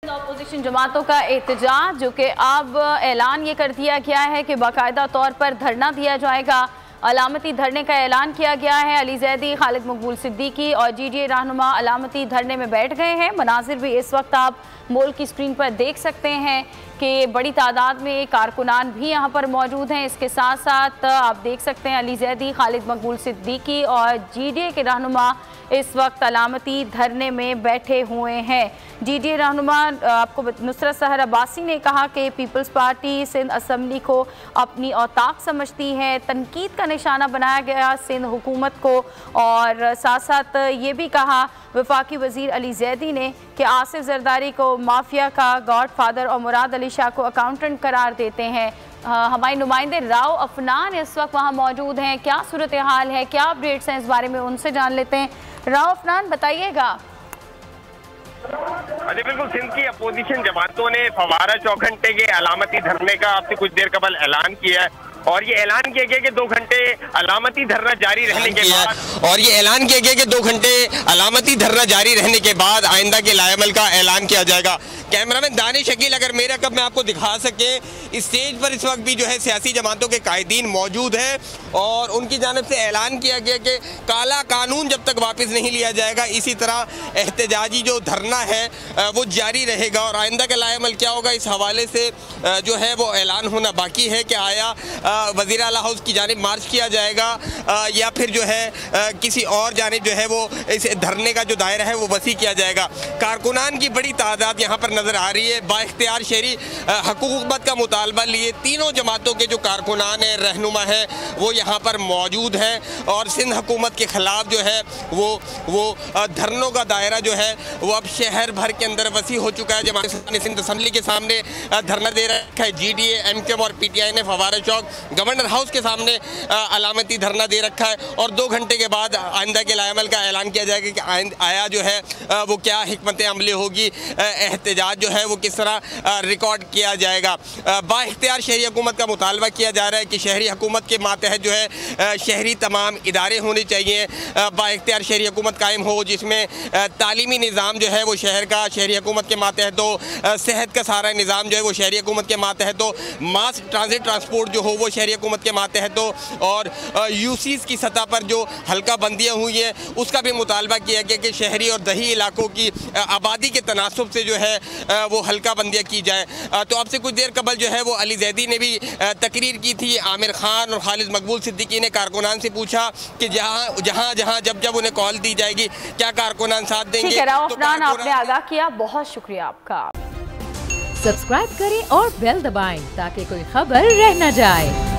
Opposition जमातों का एहतजाज, जो कि अब ऐलान ये कर दिया गया है कि बाकायदा तौर पर धरना दिया जाएगा। अलामती धरने का ऐलान किया गया है। अली जैदी, खालिद मकबूल सिद्दीकी और जीडीए रहनुमा अलामती धरने में बैठ गए हैं। मनाजिर भी इस वक्त आप मुल्क की स्क्रीन पर देख सकते हैं कि बड़ी तादाद में कारकुनान भी यहाँ पर मौजूद हैं। इसके साथ साथ आप देख सकते हैं अली जैदी, खालिद मकबूल सिद्दीकी और जीडीए के रहनुमा इस वक्त अलामती धरने में बैठे हुए हैं। जीडीए रहनुमा आपको नुसरत सहर अब्बासी ने कहा कि पीपल्स पार्टी सिंध असम्बली को अपनी औताक समझती है। तनकीद का निशाना बनाया गया सिंध हुकूमत को, और साथ साथ ये भी कहा वफाकी वजीर अली जैदी ने कि आसिफ जरदारी को माफिया का गॉड फादर और मुराद अली शाह को अकाउंटेंट करार देते हैं। हमारे नुमाइंदे राव अफनान इस वक्त वहाँ मौजूद हैं। क्या सूरत हाल है, क्या अपडेट्स हैं, इस बारे में उनसे जान लेते हैं। राव अफनान, बताइएगा। अरे बिल्कुल, सिंध की अपोजिशन जमातों ने फवारा 4 घंटे के अलामती धरने का अब से कुछ देर कबल ऐलान किया है, और ये ऐलान किया गया कि 2 घंटे अलामती धरना जारी रहने के बाद आइंदा के लाएमल का ऐलान किया जाएगा। कैमरामैन दानिश शकील अगर मेरा कब मैं आपको दिखा सके, स्टेज पर इस वक्त भी जो है सियासी जमातों के कायदीन मौजूद हैं और उनकी जानिब से ऐलान किया गया कि काला कानून जब तक वापस नहीं लिया जाएगा इसी तरह एहतजाजी जो धरना है वो जारी रहेगा। और आइंदा का लाएमल क्या होगा, इस हवाले से जो है वो ऐलान होना बाकी है कि आया वज़ीर आला हाउस की जानिब मार्च किया जाएगा या फिर जो है किसी और जानिब जो है वो इस धरने का जो दायरा है वो वसी किया जाएगा। कारकुनान की बड़ी तादाद यहाँ पर नज़र आ रही है। बाइख्तियार शहरी हुकूमत का मुतालबा लिए तीनों जमातों के जो कारकुनान हैं, रहनुमा हैं, वो यहाँ पर मौजूद हैं और सिंध हुकूमत के ख़िलाफ़ जो है वो धरनों का दायरा जो है वो अब शहर भर के अंदर वसी हो चुका है। जमात ने सिंध असम्बली के सामने धरना दे रखा है। जीडीए, एमकेएम और पीटीआई ने फवारा चौक गवर्नर हाउस के सामने अलामती धरना दे रखा है और 2 घंटे के बाद आइंदा के लाएमल का ऐलान किया जाएगा कि आया जो है वो क्या हिकमत अमली होगी, एहतजाज जो है वो किस तरह रिकॉर्ड किया जाएगा। बाइख्तियार शहरी हुकूमत का मुतालबा किया जा रहा है कि शहरी हुकूमत के मातहत जो है शहरी तमाम इदारे होने चाहिए। बाइख्तियार शहरी हुकूमत कायम हो जिसमें तालीमी निज़ाम जो है वो शहर का शहरी हुकूमत के मातहत हो, सेहत का सारा निज़ाम जो है वो शहरी हुकूमत के मातहत हो, मास ट्रांजिट ट्रांसपोर्ट जो हो वो शहरी हुकूमत के मातहत हो, और यूसीज़ की सतह पर जो हल्का बंदियाँ हुई हैं उसका भी मुतालबा किया गया कि शहरी और दही इलाकों की आबादी के तनासुब से जो है वो हल्का बंदियाँ की जाए। तो अब से कुछ देर कबल जो है वो अली जैदी ने भी तकरीर की थी। आमिर खान और खालिद मकबूल सिद्दीकी ने कारकुनान से पूछा कि जहाँ जब उन्हें कॉल दी जाएगी क्या कारकुनान साथ देंगे। तो आपने आगाह किया, बहुत शुक्रिया आपका। सब्सक्राइब करें और बेल दबाएं ताकि कोई खबर रह न जाए।